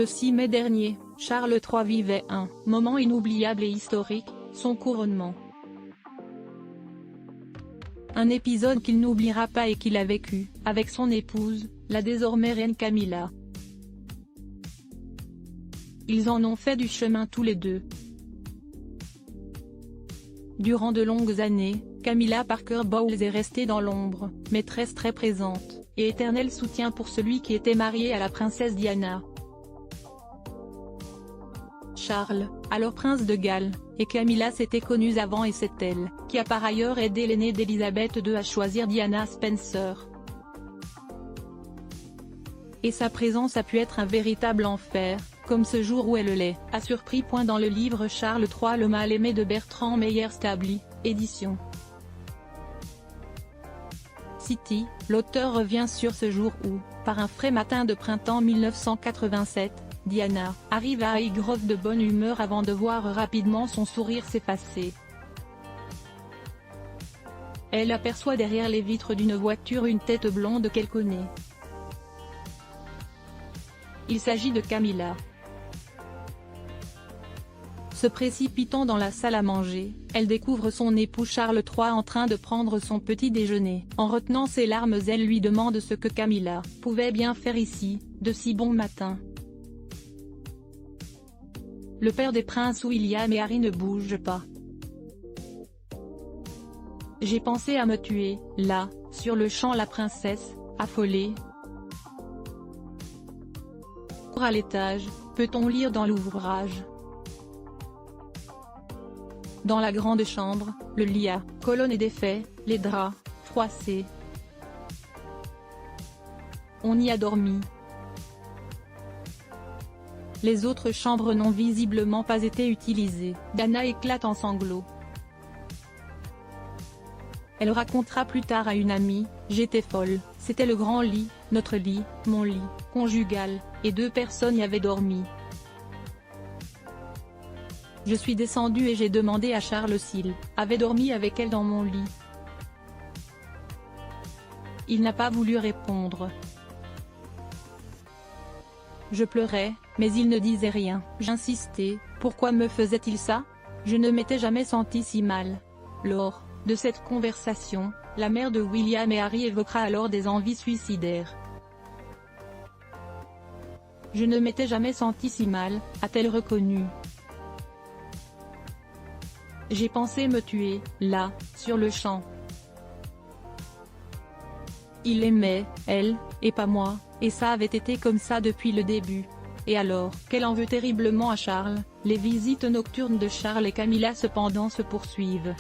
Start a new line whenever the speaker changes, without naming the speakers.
Le 6 mai dernier, Charles III vivait un moment inoubliable et historique, son couronnement. Un épisode qu'il n'oubliera pas et qu'il a vécu, avec son épouse, la désormais reine Camilla. Ils en ont fait du chemin tous les deux. Durant de longues années, Camilla Parker Bowles est restée dans l'ombre, maîtresse très présente, et éternel soutien pour celui qui était marié à la princesse Diana. Charles, alors prince de Galles, et Camilla s'étaient connus avant et c'est elle qui a par ailleurs aidé l'aînée d'Elisabeth II à choisir Diana Spencer. Et sa présence a pu être un véritable enfer, comme ce jour où elle l'est, a surpris. Dans le livre Charles III le mal-aimé de Bertrand Meyer-Stably, édition City, l'auteur revient sur ce jour où, par un frais matin de printemps 1987, Diana arrive à Highgrove de bonne humeur avant de voir rapidement son sourire s'effacer. Elle aperçoit derrière les vitres d'une voiture une tête blonde qu'elle connaît. Il s'agit de Camilla. Se précipitant dans la salle à manger, elle découvre son époux Charles III en train de prendre son petit déjeuner. En retenant ses larmes, elle lui demande ce que Camilla pouvait bien faire ici, de si bon matin. Le père des princes William et Harry ne bouge pas. J'ai pensé à me tuer, là, sur le champ. La princesse, affolée. À l'étage, peut-on lire dans l'ouvrage. Dans la grande chambre, le lit à colonnes est défait, les draps, froissés. On y a dormi. Les autres chambres n'ont visiblement pas été utilisées. Diana éclate en sanglots. Elle racontera plus tard à une amie, « J'étais folle, c'était le grand lit, notre lit, mon lit, conjugal, et 2 personnes y avaient dormi. Je suis descendue et j'ai demandé à Charles s'il avait dormi avec elle dans mon lit. Il n'a pas voulu répondre. Je pleurais, mais il ne disait rien. J'insistais, pourquoi me faisait-il ça? Je ne m'étais jamais sentie si mal. » Lors de cette conversation, la mère de William et Harry évoquera alors des envies suicidaires. « Je ne m'étais jamais sentie si mal », a-t-elle reconnu. « J'ai pensé me tuer, là, sur le champ. Il l'aimait, elle, et pas moi, et ça avait été comme ça depuis le début. Et alors, qu'elle en veut terriblement à Charles. » Les visites nocturnes de Charles et Camilla cependant se poursuivent.